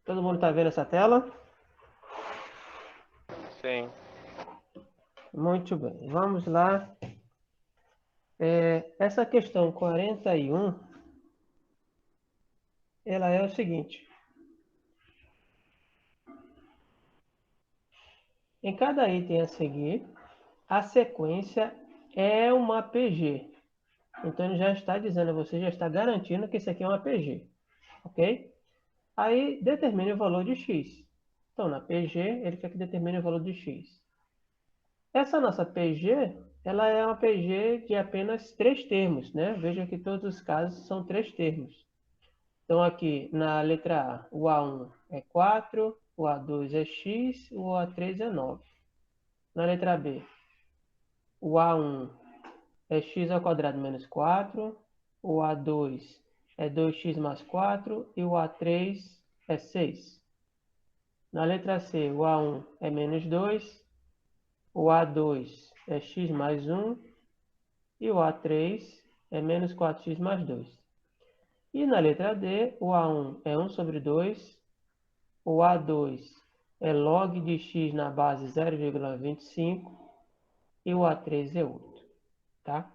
Todo mundo está vendo essa tela? Sim. Muito bem. Vamos lá. Essa questão 41, ela é o seguinte. Em cada item a seguir, a sequência é uma PG. Então, ele já está dizendo a você, já está garantindo que isso aqui é uma PG. Ok? Aí, determine o valor de x. Então, na PG, ele quer que determine o valor de x. Essa nossa PG, ela é uma PG de apenas 3 termos, né? Veja que todos os casos são 3 termos. Então, aqui na letra A, o A1 é 4, o A2 é x, o A3 é 9. Na letra B, o A1 é x ao quadrado menos 4, o A2 é 2x mais 4 e o A3 é 6. Na letra C, o A1 é menos 2, o A2 é x mais 1 e o A3 é menos 4x mais 2. E na letra D, o A1 é 1 sobre 2, o A2 é log de x na base 0,25 e o A3 é 8. Tá?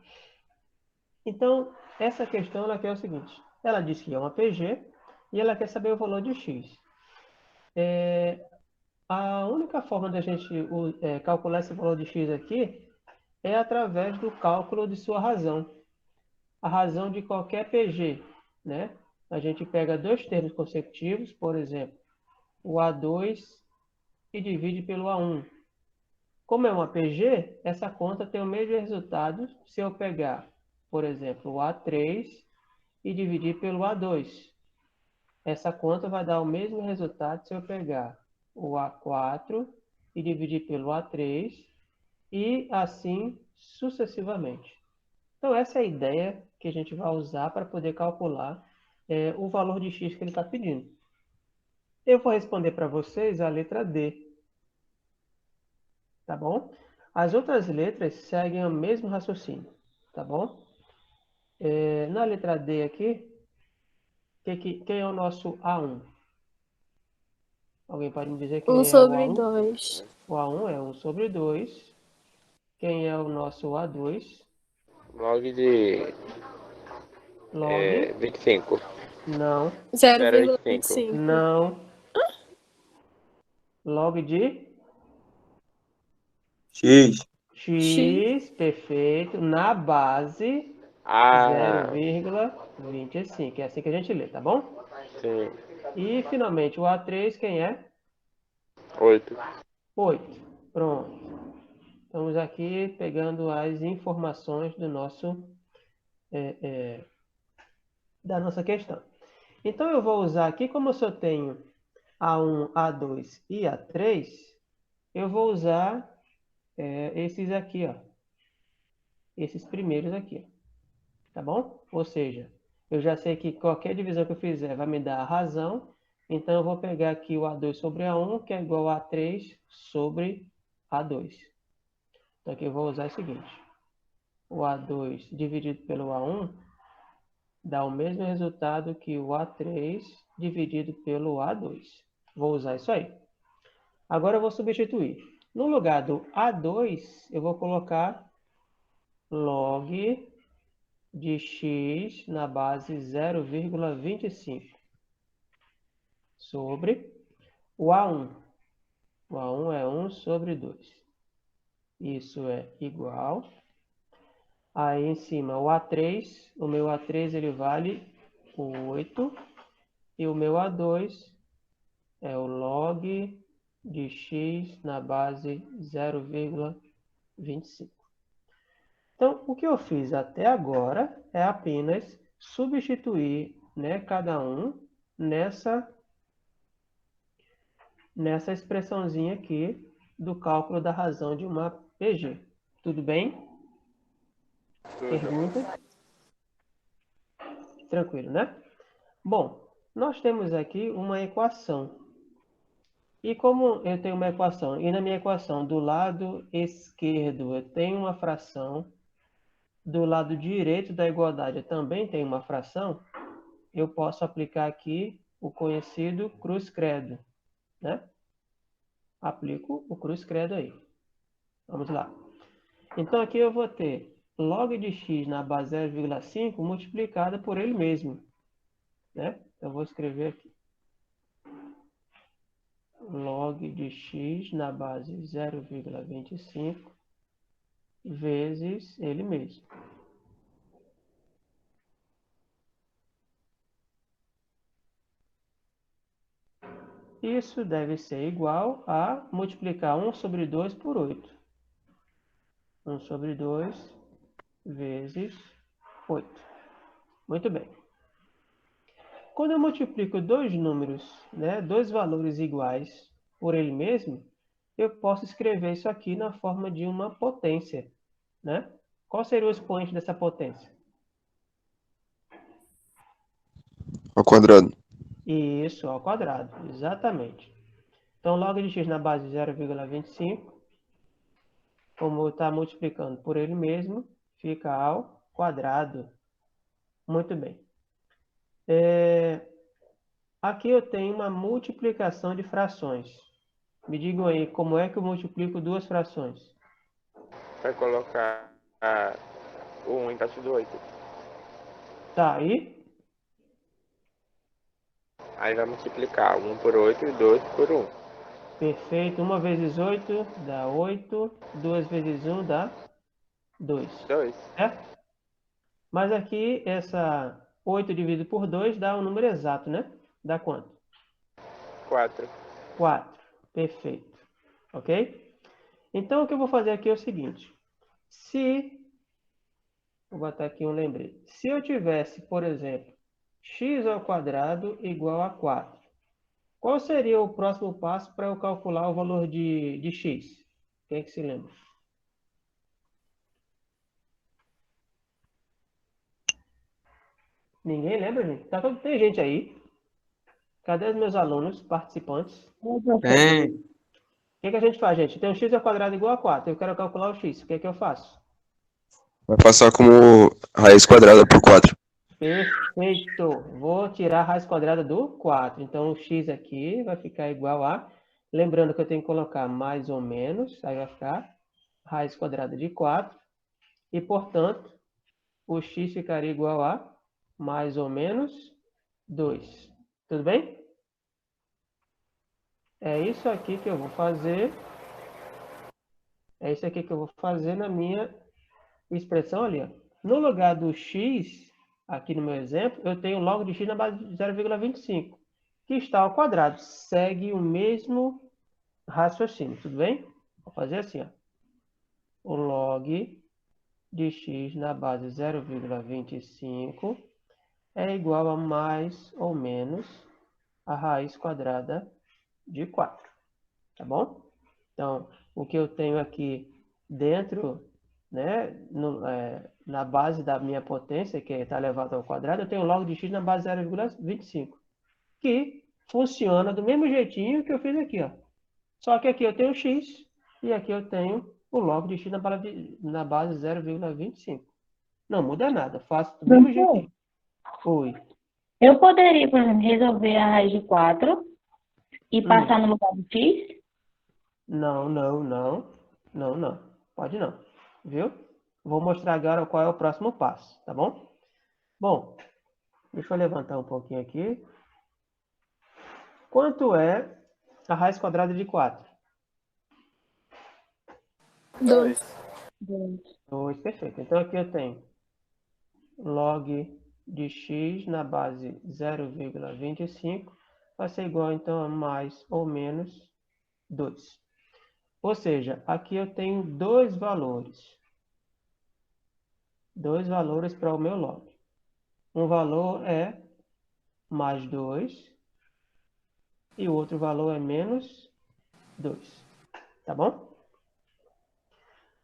Então, essa questão ela quer o seguinte. Ela diz que é uma PG e ela quer saber o valor de x. A única forma da gente calcular esse valor de x aqui é através do cálculo de sua razão. A razão de qualquer PG, né? A gente pega dois termos consecutivos, por exemplo, o A2 e divide pelo A1. Como é uma PG, essa conta tem o mesmo resultado se eu pegar, por exemplo, o A3 e dividir pelo A2. Essa conta vai dar o mesmo resultado se eu pegar o A4 e dividir pelo A3 e assim sucessivamente. Então, essa é a ideia que a gente vai usar para poder calcular o valor de x que ele está pedindo. Eu vou responder para vocês a letra D, tá bom? As outras letras seguem o mesmo raciocínio, tá bom? Na letra D aqui, quem é o nosso A1? Alguém pode me dizer 1 quem é o sobre A1? 2. O A1 é 1 sobre 2. Quem é o nosso A2? Log de Log? 25. Não. 0,25. 0,25. Não. Log de X. X. x, perfeito, na base Ah, 0,25. É assim que a gente lê, tá bom? sim. E, finalmente, o A3, quem é? 8. 8. Pronto. Estamos aqui pegando as informações do nosso, da nossa questão. Então, eu vou usar aqui, como eu só tenho A1, A2 e A3, eu vou usar esses aqui, ó. Esses primeiros aqui, tá bom? Ou seja, eu já sei que qualquer divisão que eu fizer vai me dar a razão, então eu vou pegar aqui o A2 sobre A1, que é igual a A3 sobre A2. Então aqui eu vou usar o seguinte, o A2 dividido pelo A1 dá o mesmo resultado que o A3 dividido pelo A2. Vou usar isso aí. Agora eu vou substituir. No lugar do A2, eu vou colocar log de x na base 0,25 sobre o A1. O A1 é 1 sobre 2. Isso é igual. Aí em cima o A3, o meu A3 ele vale 8 e o meu A2 é o log de x na base 0,25. Então, o que eu fiz até agora é apenas substituir, né, cada um nessa expressãozinha aqui do cálculo da razão de uma PG. Tudo bem? Pergunta? Tranquilo, né? Bom, nós temos aqui uma equação. E como eu tenho uma equação, e na minha equação do lado esquerdo eu tenho uma fração, do lado direito da igualdade eu também tenho uma fração, eu posso aplicar aqui o conhecido cruz-credo, né? Aplico o cruz-credo aí. Vamos lá. Então, aqui eu vou ter log de x na base 0,5 multiplicada por ele mesmo, né? Eu vou escrever aqui. Log de x na base 0,25 vezes ele mesmo. Isso deve ser igual a multiplicar 1 sobre 2 por 8. 1 sobre 2 vezes 8. Muito bem. Quando eu multiplico dois números, né, dois valores iguais por ele mesmo, eu posso escrever isso aqui na forma de uma potência, né? Qual seria o expoente dessa potência? Ao quadrado. Isso, ao quadrado, exatamente. Então, log de x na base de 0,25, como está multiplicando por ele mesmo, fica ao quadrado. Muito bem. Aqui eu tenho uma multiplicação de frações. Me digam aí, como é que eu multiplico duas frações? Vai colocar o 1 embaixo do 8. Tá, aí? Aí vai multiplicar 1 por 8 e 2 por 1. Perfeito. 1 vezes 8 dá 8. 2 vezes 1 dá 2. 2. Certo? Mas aqui, essa 8 dividido por 2 dá um número exato, né? Dá quanto? 4. 4. Perfeito. Ok? Então, o que eu vou fazer aqui é o seguinte. Vou botar aqui um lembrete. Se eu tivesse, por exemplo, x ao quadrado igual a 4, qual seria o próximo passo para eu calcular o valor de x? Quem é que se lembra? Ninguém lembra, gente? Tem gente aí. Cadê os meus alunos participantes? Tem. O que a gente faz, gente? Tem um x ao quadrado igual a 4. Eu quero calcular o x. O que eu faço? Vai passar como raiz quadrada por 4. Perfeito. Vou tirar a raiz quadrada do 4. Então, o x aqui vai ficar igual a... Lembrando que eu tenho que colocar mais ou menos. Aí vai ficar raiz quadrada de 4. E, portanto, o x ficaria igual a mais ou menos 2. Tudo bem? É isso aqui que eu vou fazer. É isso aqui que eu vou fazer na minha expressão ali. Ó. No lugar do x, aqui no meu exemplo, eu tenho log de x na base de 0,25, que está ao quadrado. Segue o mesmo raciocínio, tudo bem? Vou fazer assim, ó. O log de x na base 0,25 é igual a mais ou menos a raiz quadrada de 4, tá bom? Então, o que eu tenho aqui dentro, né, na base da minha potência, que está elevado ao quadrado, eu tenho log de x na base 0,25, que funciona do mesmo jeitinho que eu fiz aqui, ó. Só que aqui eu tenho x e aqui eu tenho o log de x na base 0,25. Não muda nada, faço do mesmo jeitinho. Oi. Eu poderia, por exemplo, resolver a raiz de 4 e passar no lugar do x? Não, não, não. Não, não. Pode não. Viu? Vou mostrar agora qual é o próximo passo, tá bom? Bom, deixa eu levantar um pouquinho aqui. Quanto é a raiz quadrada de 4? 2. 2, perfeito. Então aqui eu tenho log de x na base 0,25 vai ser igual então a mais ou menos 2. Ou seja, aqui eu tenho dois valores. Dois valores para o meu log. Um valor é mais 2 e o outro valor é menos 2. Tá bom?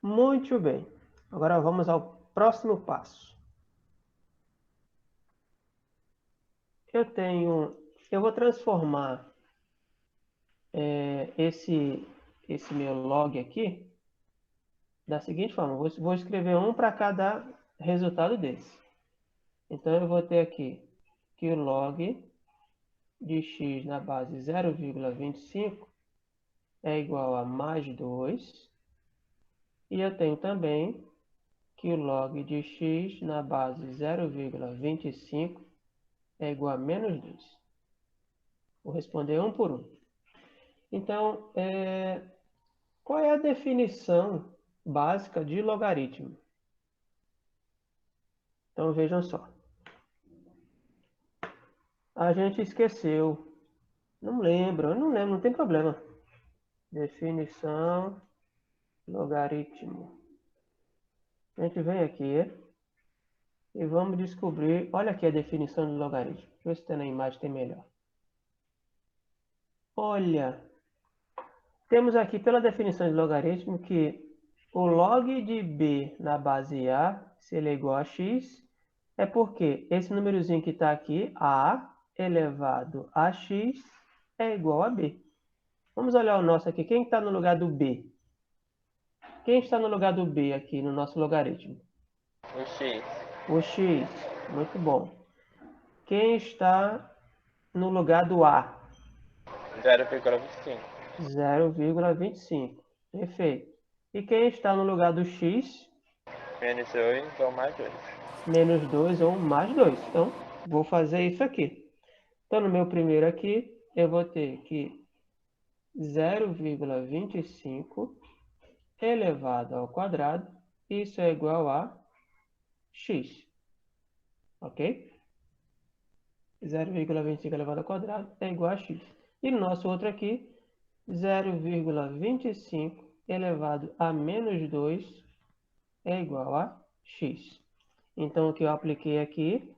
Muito bem. Agora vamos ao próximo passo. Eu vou transformar esse meu log aqui da seguinte forma. Vou escrever um para cada resultado desse. Então, eu vou ter aqui que o log de x na base 0,25 é igual a mais 2. E eu tenho também que o log de x na base 0,25 é igual a menos 2. Vou responder um por um. Então, qual é a definição básica de logaritmo? Então, vejam só. A gente esqueceu. Não lembro, não tem problema. Definição, logaritmo. A gente vem aqui e vamos descobrir. Olha aqui a definição de logaritmo. Deixa eu ver se tem na imagem tem melhor. Olha, temos aqui pela definição de logaritmo que o log de b na base a, se ele é igual a x, é porque esse númerozinho que está aqui, a elevado a x, é igual a b. Vamos olhar o nosso aqui. Quem está no lugar do b? Quem está no lugar do b aqui no nosso logaritmo? O X. O x. Muito bom. Quem está no lugar do a? 0,25. 0,25. Perfeito. E quem está no lugar do x? Menos 2 ou mais 2. Menos 2 ou mais 2. Então, vou fazer isso aqui. Então, no meu primeiro aqui, eu vou ter que 0,25 elevado ao quadrado. Isso é igual a x. Ok? 0,25 elevado ao quadrado é igual a x. E no nosso outro aqui, 0,25 elevado a menos 2 é igual a x. Então, o que eu apliquei aqui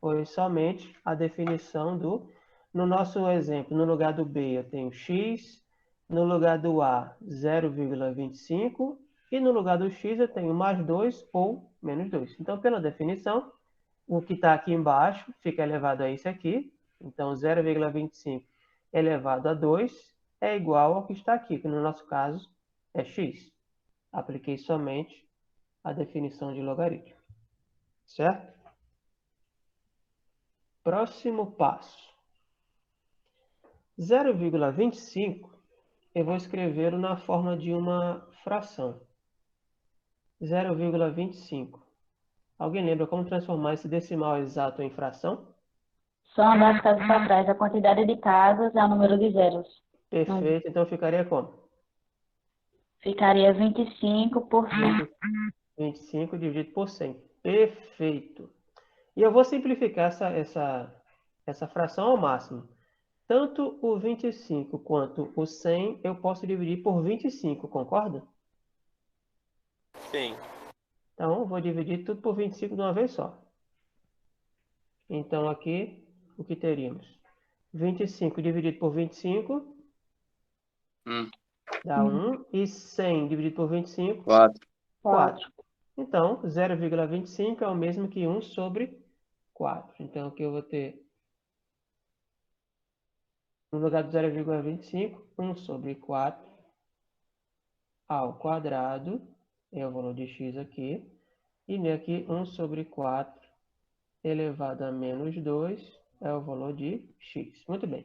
foi somente a definição do... No nosso exemplo, no lugar do b eu tenho x, no lugar do a 0,25 e no lugar do x eu tenho mais 2 ou menos 2. Então, pela definição, o que está aqui embaixo fica elevado a isso aqui. Então, 0,25 elevado a 2 é igual ao que está aqui, que no nosso caso é x. Apliquei somente a definição de logaritmo. Certo? Próximo passo. 0,25 eu vou escrever na forma de uma fração. 0,25. Alguém lembra como transformar esse decimal exato em fração? Soma das casas para trás. A quantidade de casas é o número de zeros. Perfeito. Então ficaria como? Ficaria 25 por 100. 25 dividido por 100. Perfeito. E eu vou simplificar essa fração ao máximo. Tanto o 25 quanto o 100 eu posso dividir por 25, concorda? Sim. Então, vou dividir tudo por 25 de uma vez só. Então, aqui, o que teríamos? 25 dividido por 25 dá 1. E 100 dividido por 25, 4. 4. Então, 0,25 é o mesmo que 1 sobre 4. Então, aqui eu vou ter, no lugar do 0,25, 1 sobre 4 ao quadrado, é o valor de x aqui. E aqui, 1 sobre 4 elevado a menos 2 é o valor de x. Muito bem.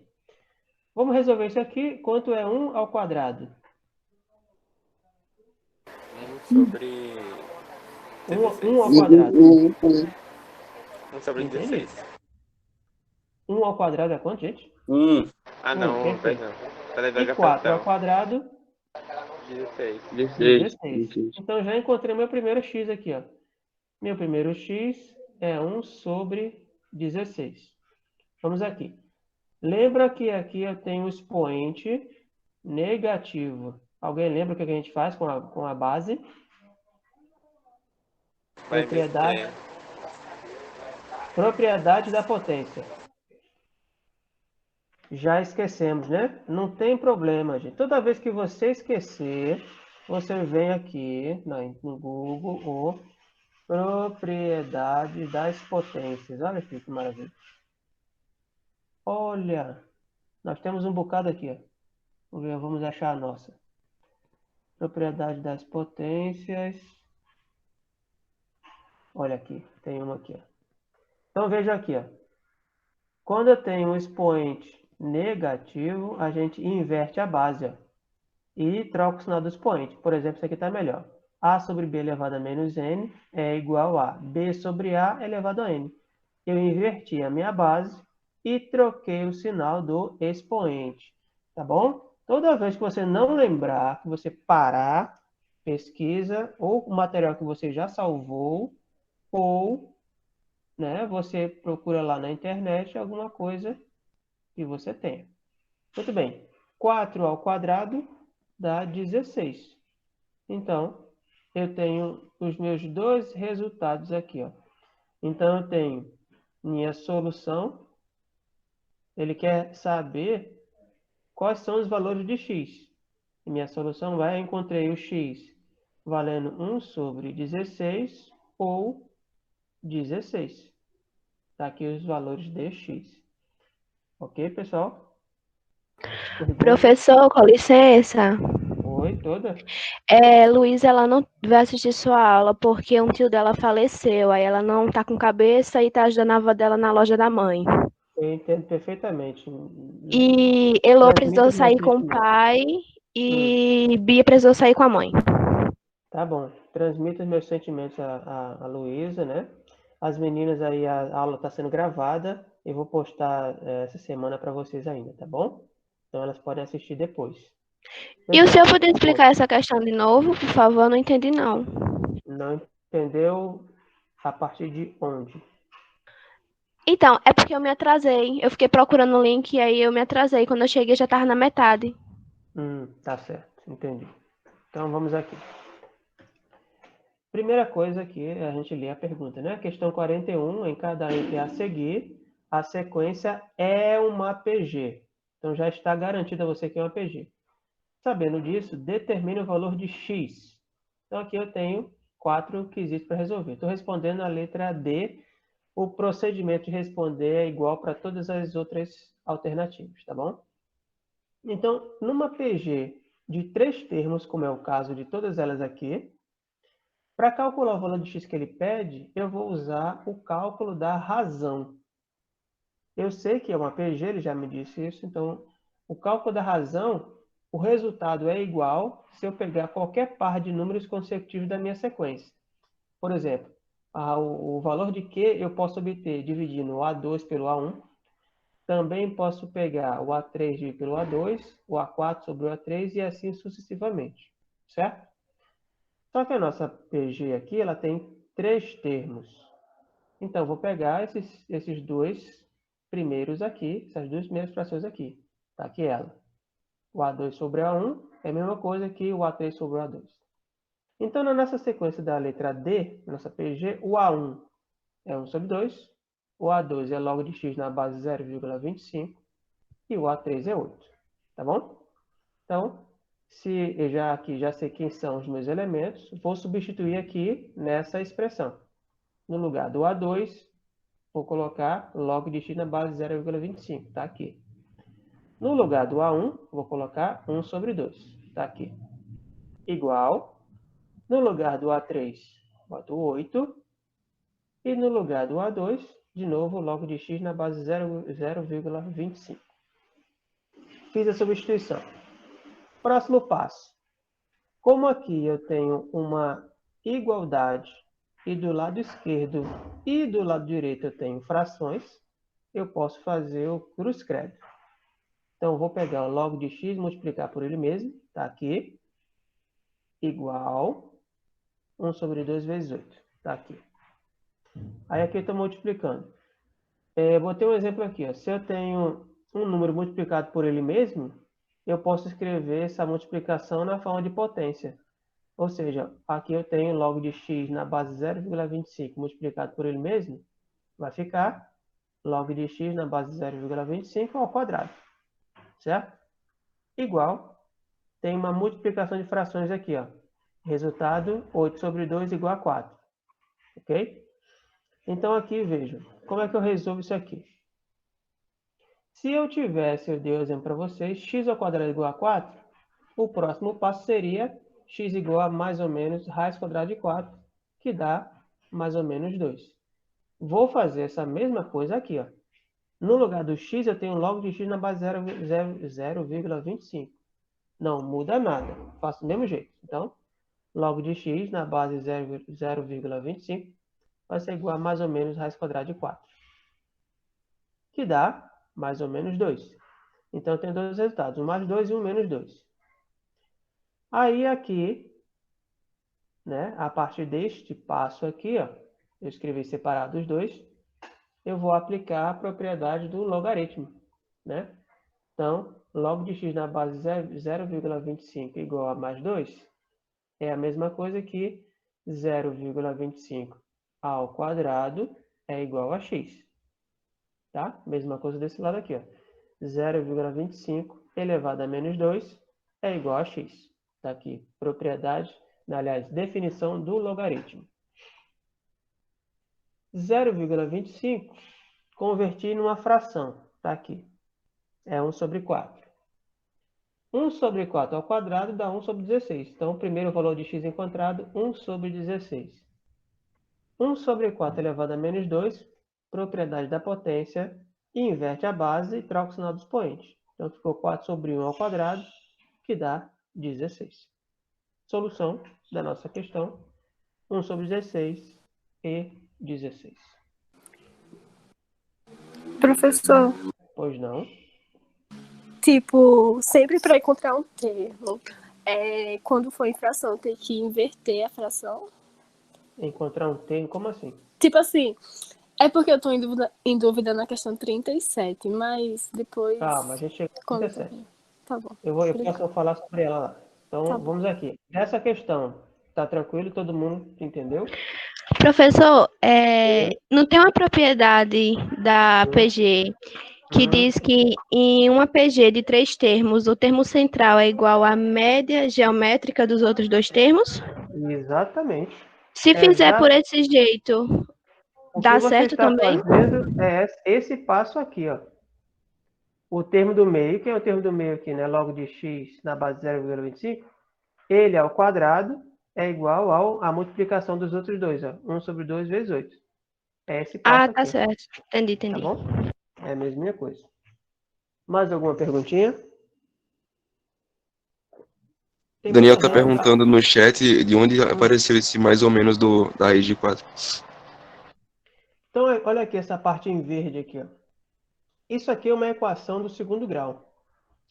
Vamos resolver isso aqui. Quanto é 1 ao quadrado? 1 sobre 1 ao 16. quadrado. 1 sobre Entendi. 16. 1 ao quadrado é quanto, gente? Ah, não, Perfeito. perdão. Falei da E 4 ao fração. quadrado? 16. 16. Então, já encontrei meu primeiro x aqui, ó. Meu primeiro x é 1 sobre 16. Vamos aqui. Lembra que aqui eu tenho o expoente negativo. Alguém lembra o que a gente faz com a base? Vai Propriedade, inverter. propriedade da potência. Já esquecemos, né? Não tem problema, gente. Toda vez que você esquecer, você vem aqui no Google o propriedade das potências. Olha aqui que maravilha. Olha, nós temos um bocado aqui, ó. Vamos achar a nossa. Propriedade das potências. Olha aqui, tem uma aqui, ó. Então veja aqui, ó. Quando eu tenho um expoente negativo, a gente inverte a base, ó, e troca o sinal do expoente. Por exemplo, isso aqui está melhor. A sobre B elevado a menos N é igual a B sobre A elevado a N. Eu inverti a minha base e troquei o sinal do expoente. Tá bom? Toda vez que você não lembrar, que você parar, pesquisa, ou o material que você já salvou, ou, né, você procura lá na internet alguma coisa que você tenha. Muito bem. 4 ao quadrado dá 16. Então, eu tenho os meus dois resultados aqui, ó. Então, eu tenho minha solução. Ele quer saber quais são os valores de x. E minha solução vai, eu encontrei o x valendo 1 sobre 16 ou 16. Tá aqui os valores de x. Ok, pessoal? Pergunta? Professor, com licença. Oi, toda? Luísa, ela não vai assistir sua aula porque um tio dela faleceu. Aí ela não tá com cabeça e tá ajudando a avó dela na loja da mãe. Eu entendo perfeitamente. E Elô Transmita precisou os meus sair com o sentimentos. pai e Bia precisou sair com a mãe. Tá bom. Transmita os meus sentimentos a Luísa, né? As meninas aí, a aula está sendo gravada. Eu vou postar essa semana para vocês ainda, tá bom? Então elas podem assistir depois. E o senhor Pessoal, poderia explicar essa questão de novo, por favor? Eu não entendi, não. não entendeu a partir de onde? Então, é porque eu me atrasei. Eu fiquei procurando o link e aí eu me atrasei. Quando eu cheguei já tava na metade. Tá certo, entendi. Então vamos aqui. Primeira coisa aqui, a gente lê a pergunta, né? Questão 41, em cada item a seguir, a sequência é uma PG. Então já está garantido a você que é uma PG. Sabendo disso, determine o valor de x. Então aqui eu tenho 4 quesitos para resolver. Estou respondendo a letra D. O procedimento de responder é igual para todas as outras alternativas, tá bom? Então, numa PG de 3 termos, como é o caso de todas elas aqui, para calcular o valor de x que ele pede, eu vou usar o cálculo da razão. Eu sei que é uma PG, ele já me disse isso, então o cálculo da razão, o resultado é igual se eu pegar qualquer par de números consecutivos da minha sequência. Por exemplo, o valor de Q eu posso obter dividindo o A2 pelo A1. Também posso pegar o A3 dividido pelo A2, o A4 sobre o A3 e assim sucessivamente, certo? Só que a nossa PG aqui, ela tem 3 termos. Então, eu vou pegar esses dois primeiros aqui, essas duas primeiras frações aqui. Tá aqui ela. O A2 sobre o A1 é a mesma coisa que o A3 sobre o A2. Então, na nossa sequência da letra D, nossa PG, o A1 é 1 sobre 2, o A2 é log de x na base 0,25 e o A3 é 8. Tá bom? Então, se eu já sei quem são os meus elementos, vou substituir aqui nessa expressão. No lugar do A2, vou colocar log de x na base 0,25. Está aqui. No lugar do A1, vou colocar 1 sobre 2. Está aqui. Igual. No lugar do A3, boto 8. E no lugar do A2, de novo, log de x na base 0,25. Fiz a substituição. Próximo passo. Como aqui eu tenho uma igualdade e do lado esquerdo e do lado direito eu tenho frações, eu posso fazer o cruz-credo. Então, eu vou pegar o log de x, multiplicar por ele mesmo, está aqui, igual 1 sobre 2 vezes 8, está aqui. Aí aqui eu estou multiplicando. Botei um exemplo aqui, ó. Se eu tenho um número multiplicado por ele mesmo, eu posso escrever essa multiplicação na forma de potência. Ou seja, aqui eu tenho log de x na base 0,25 multiplicado por ele mesmo, vai ficar log de x na base 0,25 ao quadrado, certo? Igual, tem uma multiplicação de frações aqui, ó. Resultado, 8 sobre 2 igual a 4, ok? Então aqui, vejam, como é que eu resolvo isso aqui? Se eu tivesse, eu dei o exemplo para vocês, x ao quadrado igual a 4, o próximo passo seria x igual a mais ou menos raiz quadrada de 4, que dá mais ou menos 2. Vou fazer essa mesma coisa aqui, ó. No lugar do x, eu tenho log de x na base 0,25. Não muda nada. Faço do mesmo jeito. Então, log de x na base 0,25 vai ser igual a mais ou menos raiz quadrada de 4. Que dá mais ou menos 2. Então, eu tenho dois resultados. Um mais 2 e um menos 2. Aí, aqui, né, a partir deste passo aqui, ó, eu escrevi separado os dois, eu vou aplicar a propriedade do logaritmo, né? Então, log de x na base 0,25 igual a mais 2 é a mesma coisa que 0,25 ao quadrado é igual a x. Tá? Mesma coisa desse lado aqui, ó. 0,25 elevado a menos 2 é igual a x. Tá aqui, propriedade, aliás, definição do logaritmo. 0,25 converti numa fração. Tá aqui. É 1 sobre 4. 1 sobre 4 ao quadrado dá 1 sobre 16. Então, o primeiro valor de x encontrado, 1 sobre 16. 1 sobre 4 elevado a menos 2, propriedade da potência, e inverte a base e troca o sinal do expoente. Então, ficou 4 sobre 1 ao quadrado, que dá 16. Solução da nossa questão, 1 sobre 16 e 16. Professor, Pois não? tipo, sempre para encontrar um termo, quando for em fração, tem que inverter a fração? Encontrar um termo, como assim? Tipo assim, é porque eu tô em dúvida na questão 37, mas depois... Calma, a gente chegou a quando 37. Tá bom. Eu posso falar sobre ela lá. Então, Tá bom. vamos aqui. Essa questão, tá tranquilo? Todo mundo entendeu? Professor, não tem uma propriedade da PG que diz que em uma PG de 3 termos, o termo central é igual à média geométrica dos outros 2 termos? Exatamente. Se fizer por esse jeito, O dá que você certo está também? fazendo é esse passo aqui, ó. O termo do meio, que é o termo do meio aqui, né? Logo de x na base 0,25, ele ao quadrado é igual à multiplicação dos outros dois, ó. 1 sobre 2 vezes 8. É esse passo Tá aqui. certo. Entendi. Tá bom? É a mesma coisa. Mais alguma perguntinha? Tem Daniel muita tá gente. perguntando no chat de onde apareceu esse mais ou menos da raiz de 4. Então, olha aqui essa parte em verde aqui, ó. Isso aqui é uma equação do segundo grau.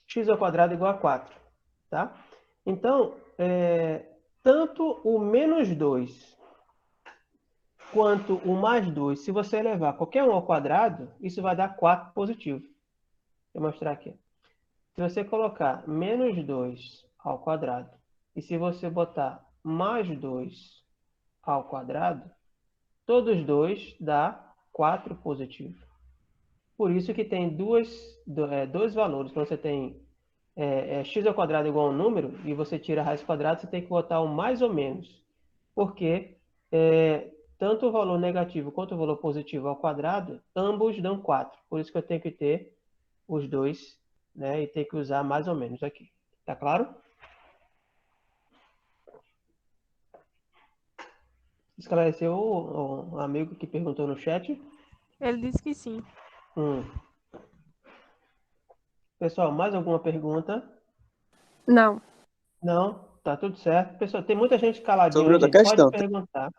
X ao quadrado igual a 4. Tá? Então, tanto o menos 2 quanto o mais 2, se você elevar qualquer um ao quadrado, isso vai dar 4 positivo. Vou mostrar aqui. Se você colocar menos 2 ao quadrado, e se você botar mais 2 ao quadrado, todos os dois dá 4 positivo. Por isso que tem dois valores. Quando você tem x ao quadrado igual a um número, e você tira a raiz quadrada, você tem que botar um mais ou menos. Porque tanto o valor negativo quanto o valor positivo ao quadrado, ambos dão 4. Por isso que eu tenho que ter os dois, né? E ter que usar mais ou menos aqui. Tá claro? Esclareceu o amigo que perguntou no chat? Ele disse que sim. Pessoal, mais alguma pergunta? Não. Não? Tá tudo certo. Pessoal, tem muita gente caladinha Sobre hoje. outra questão. Pode perguntar.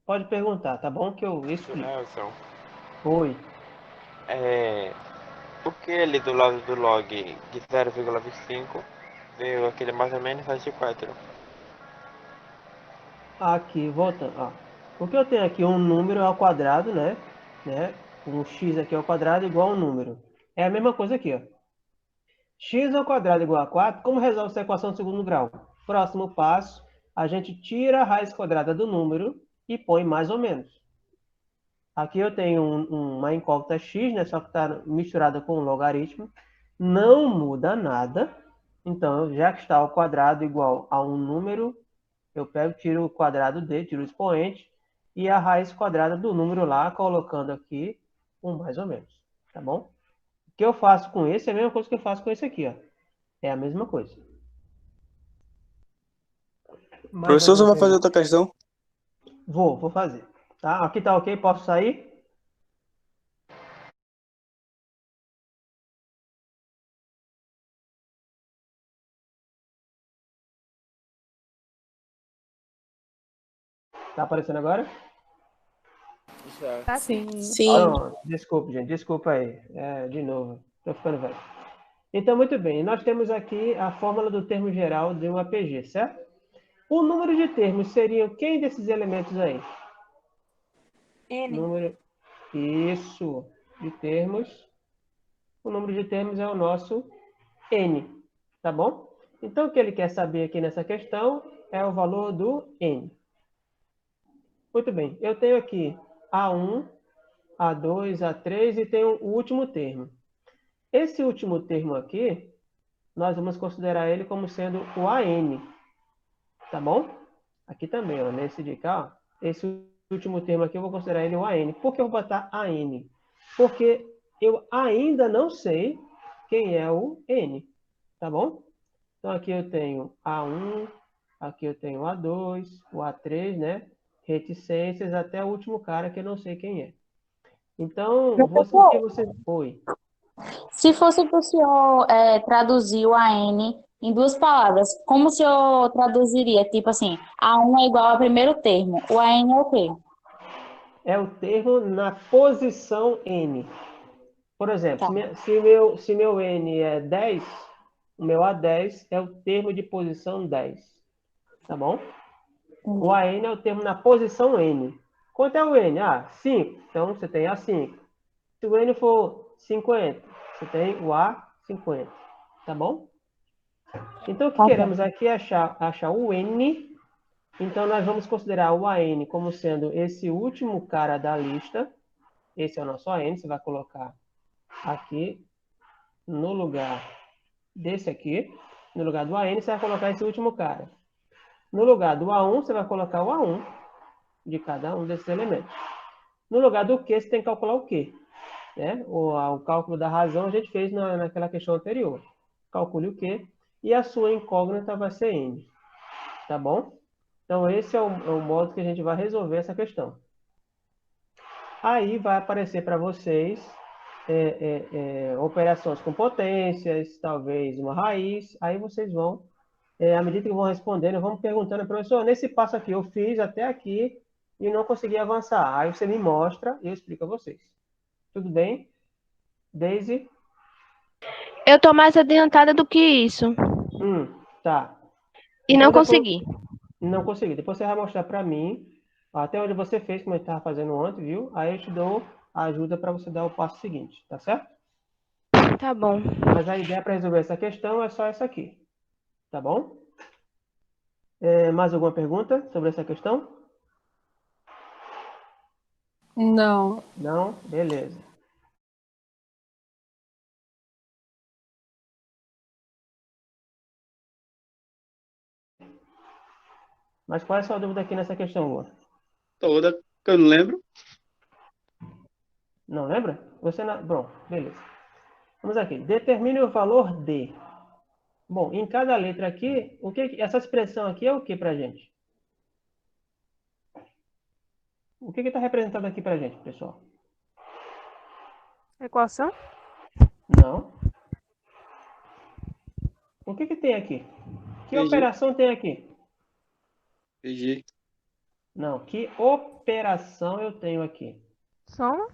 Pode perguntar, tá bom? Que eu explico. Nelson, Oi. por que ele do lado do log de 0,25 veio aquele mais ou menos raiz de 4? Aqui, voltando. Ó. Porque eu tenho aqui um número ao quadrado, né? Um x aqui ao quadrado igual a um número. É a mesma coisa aqui, ó. X ao quadrado igual a 4. Como resolve essa equação de segundo grau? Próximo passo, a gente tira a raiz quadrada do número e põe mais ou menos. Aqui eu tenho uma incógnita x, né? Só que está misturada com um logaritmo. Não muda nada. Então, já que está ao quadrado igual a um número, eu pego, tiro o quadrado dele, tiro o expoente, e a raiz quadrada do número lá, colocando aqui um mais ou menos. Tá bom? O que eu faço com esse é a mesma coisa que eu faço com esse aqui, ó. É a mesma coisa. Professor, você vai fazer outra questão? Vou fazer. Tá? Aqui tá ok? Posso sair? Tá aparecendo agora? Já. Sim. Pronto. Desculpa, gente. Desculpa aí. De novo. Tô ficando velho. Então, muito bem. Nós temos aqui a fórmula do termo geral de um APG, certo? O número de termos seriam quem desses elementos aí? N. Número... Isso. De termos. O número de termos é o nosso N. Tá bom? Então, o que ele quer saber aqui nessa questão é o valor do N. Muito bem. Eu tenho aqui A1, A2, A3 e tenho o último termo. Esse último termo aqui, nós vamos considerar ele como sendo o AN. Tá bom? Aqui também, ó, nesse de cá, ó, esse último termo aqui eu vou considerar ele o AN. Por que eu vou botar AN? Porque eu ainda não sei quem é o N. Tá bom? Então aqui eu tenho A1, aqui eu tenho A2, o A3, né? Reticências até o último cara que eu não sei quem é. Então, você... Oi. Se fosse para o senhor traduzir o AN em duas palavras, como o senhor traduziria? Tipo assim, A1 é igual ao primeiro termo. O AN é o quê? É o termo na posição N. Por exemplo, Tá. se meu N é 10, o meu A10 é o termo de posição 10. Tá bom? O AN é o termo na posição N. Quanto é o N? 5. Então, você tem A5. Se o N for 50, você tem o A50. Tá bom? Então, o que queremos aqui é achar o N. Então, nós vamos considerar o AN como sendo esse último cara da lista. Esse é o nosso AN. Você vai colocar aqui no lugar desse aqui. No lugar do AN, você vai colocar esse último cara. No lugar do A1, você vai colocar o A1 de cada um desses elementos. No lugar do Q, você tem que calcular o Q. Né? O cálculo da razão a gente fez naquela questão anterior. Calcule o Q e a sua incógnita vai ser N. Tá bom? Então, esse é o modo que a gente vai resolver essa questão. Aí vai aparecer para vocês operações com potências, talvez uma raiz. Aí vocês vão, à medida que vão respondendo, vão perguntando, professor, nesse passo aqui eu fiz até aqui e não consegui avançar. Aí você me mostra e eu explico a vocês. Tudo bem? Daisy? Eu tô mais adiantada do que isso. Tá. E Então, não consegui. Não consegui. Depois você vai mostrar para mim, até onde você fez, como eu estava fazendo ontem, viu? Aí eu te dou a ajuda para você dar o passo seguinte, tá certo? Tá bom. Mas a ideia para resolver essa questão é só essa aqui, tá bom? Mais alguma pergunta sobre essa questão? Não. Não? Beleza. Mas qual é a sua dúvida aqui nessa questão, Luan? Toda, que eu não lembro. Não lembra? Você não... Bom, beleza. Vamos aqui. Determine o valor D. Bom, em cada letra aqui, essa expressão aqui é o que para a gente? O que está representado aqui para a gente, pessoal? Equação? Não. O que tem aqui? Que PG. operação tem aqui? PG. Não. Que operação eu tenho aqui? Soma?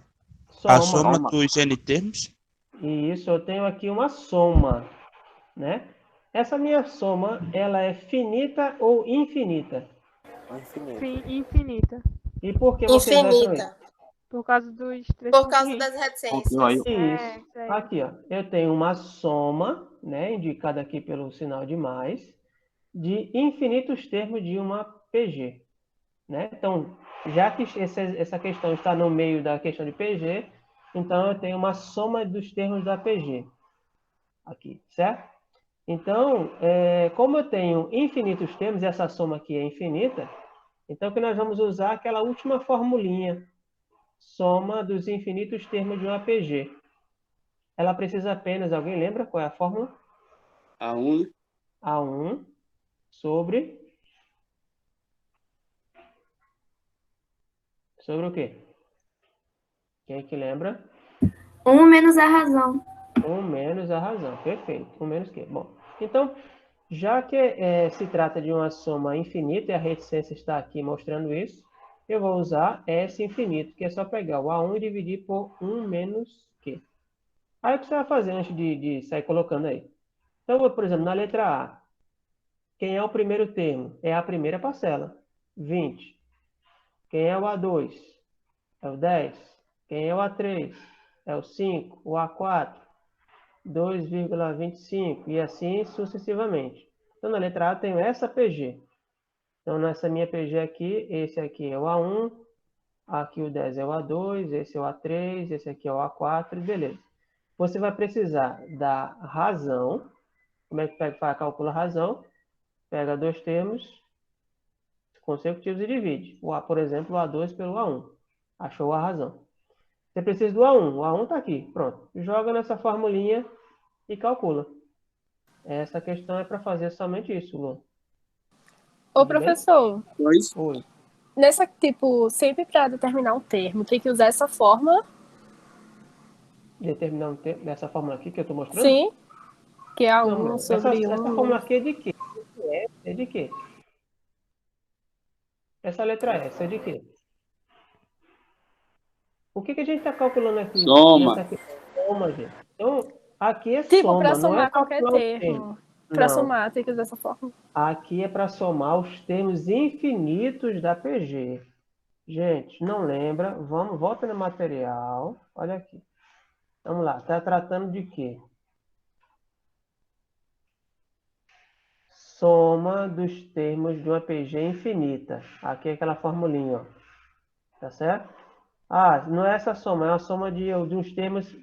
A soma dos N termos? Isso, eu tenho aqui uma soma, né? Essa minha soma, ela é finita ou infinita? Infinita. E por que vocês acham isso? Por causa dos três Por causa pontos. das reticências. Isso. Isso aí. Aqui, ó. Eu tenho uma soma, né, indicada aqui pelo sinal de mais, de infinitos termos de uma PG. Né? Então, já que essa questão está no meio da questão de PG, então eu tenho uma soma dos termos da PG. Aqui, certo? Então, como eu tenho infinitos termos, e essa soma aqui é infinita, então que nós vamos usar aquela última formulinha, soma dos infinitos termos de uma PG. Ela precisa apenas, alguém lembra qual é a fórmula? A1. A1 sobre... Sobre o quê? Quem que lembra? 1 menos a razão. 1 menos a razão. Perfeito. 1 menos que? Bom, então, já que se trata de uma soma infinita, e a reticência está aqui mostrando isso, eu vou usar S infinito, que é só pegar o A1 e dividir por 1 menos Q. Aí o que você vai fazer antes de sair colocando aí? Então, por exemplo, na letra A, quem é o primeiro termo? É a primeira parcela, 20. Quem é o A2? É o 10. Quem é o A3? É o 5. O A4? 2,25 e assim sucessivamente. Então, na letra A, eu tenho essa PG. Então, nessa minha PG aqui, esse aqui é o A1, aqui o 10 é o A2, esse é o A3, esse aqui é o A4, beleza. Você vai precisar da razão. Como é que calcula a razão? Pega dois termos consecutivos e divide. Por exemplo, o A2 pelo A1. Achou a razão. Você precisa do A1. O A1 está aqui. Pronto. Joga nessa formulinha e calcula. Essa questão é para fazer somente isso, Lu. Ô, professor, Oi. nessa, tipo, sempre para determinar um termo, tem que usar essa fórmula? Determinar um termo dessa fórmula aqui que eu estou mostrando? Sim. Que é Não, A1 sobre essa 1. fórmula aqui é de quê? É de quê? Essa letra S é de quê? O que a gente está calculando aqui? Soma. Soma, gente. Então, aqui é Tipo, soma, para não é somar qualquer calcular o termo. Para somar, tem que usar essa fórmula. Aqui é para somar os termos infinitos da PG. Gente, não lembra? Volta no material. Olha aqui. Vamos lá. Está tratando de quê? Soma dos termos de uma PG infinita. Aqui é aquela formulinha, ó. Tá certo? Ah, não é essa soma, é a soma de uns termos,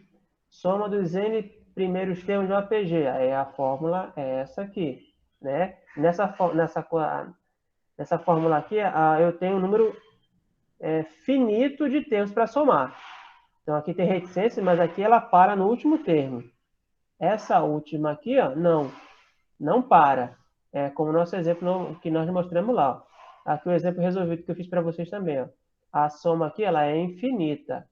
soma dos N primeiros termos de uma PG. Aí a fórmula é essa aqui, né? Nessa fórmula aqui, eu tenho um número finito de termos para somar. Então aqui tem reticência, mas aqui ela para no último termo. Essa última aqui, ó, não para. É como o nosso exemplo que nós mostramos lá. Ó. Aqui o exemplo resolvido que eu fiz para vocês também. Ó. A soma aqui ela é infinita.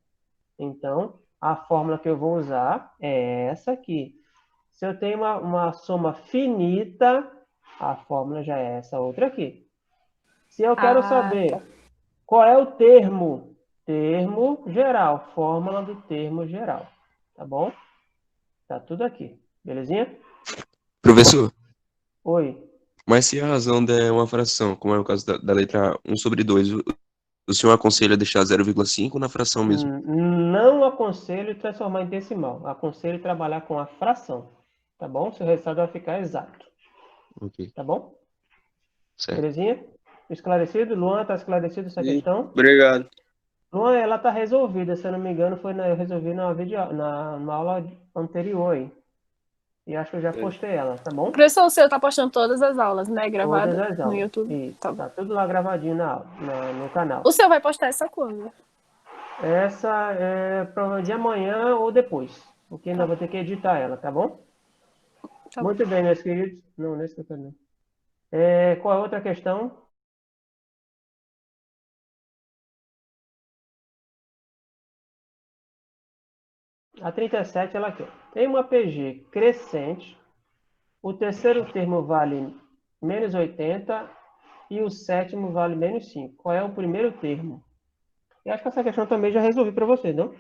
Então, a fórmula que eu vou usar é essa aqui. Se eu tenho uma soma finita, a fórmula já é essa outra aqui. Se eu quero saber qual é o termo, termo geral, fórmula do termo geral. Tá bom? Tá tudo aqui. Belezinha? Professor, Oi. mas se a razão der uma fração, como é o caso da letra 1 sobre 2, o senhor aconselha deixar 0,5 na fração mesmo? Não aconselho transformar em decimal. Aconselho trabalhar com a fração. Tá bom? Seu resultado vai ficar exato. Ok. Tá bom? Certo. Belezinha? Esclarecido? Luan, está esclarecido essa questão? Obrigado. Luan, ela está resolvida. Se eu não me engano, eu resolvi na aula anterior aí. E acho que eu já postei ela, tá bom? Professor, o senhor tá postando todas as aulas, né? Gravadas Todas as aulas. no YouTube. Isso. Tá tudo lá gravadinho no canal. O senhor vai postar essa quando? Essa é prova de amanhã ou depois. Porque ainda vou ter que editar ela, tá bom? Tá Muito bem, meus queridos. Não, nesse aqui não. Qual é a outra questão? A 37, ela quer. Tem uma PG crescente. O terceiro termo vale menos 80 e o sétimo vale menos 5. Qual é o primeiro termo? Eu acho que essa questão também já resolvi para você, não?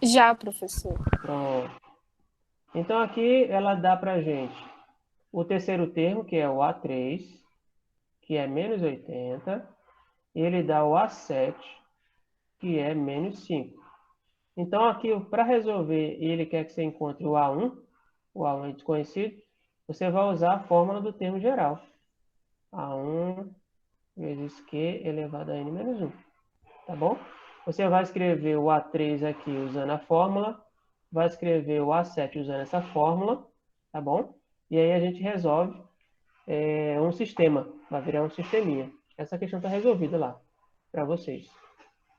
Já, professor. Pronto. Então, aqui ela dá para gente o terceiro termo, que é o A3, que é menos 80, e ele dá o A7, que é menos 5. Então, aqui, para resolver, ele quer que você encontre o A1 é desconhecido, você vai usar a fórmula do termo geral. A1 vezes Q elevado a N menos 1. Tá bom? Você vai escrever o A3 aqui usando a fórmula, vai escrever o A7 usando essa fórmula, tá bom? E aí a gente resolve um sistema, vai virar um sisteminha. Essa questão está resolvida lá, para vocês.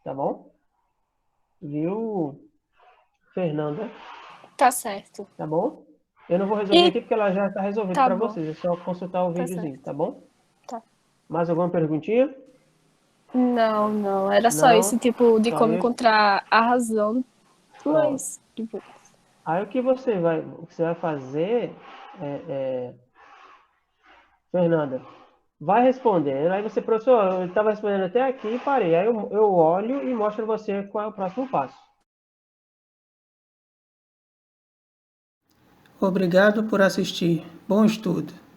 Tá bom? Viu, Fernanda? Tá certo. Tá bom? Eu não vou resolver aqui porque ela já está resolvida para vocês. É só consultar o videozinho, certo. tá bom? Tá. Mais alguma perguntinha? Não. Era só Não, esse tipo de só como isso. encontrar a razão. Mas, tipo, aí o que você vai fazer, Fernanda, vai respondendo. Aí você, professor, eu estava respondendo até aqui e parei. Aí eu olho e mostro a você qual é o próximo passo. Obrigado por assistir. Bom estudo.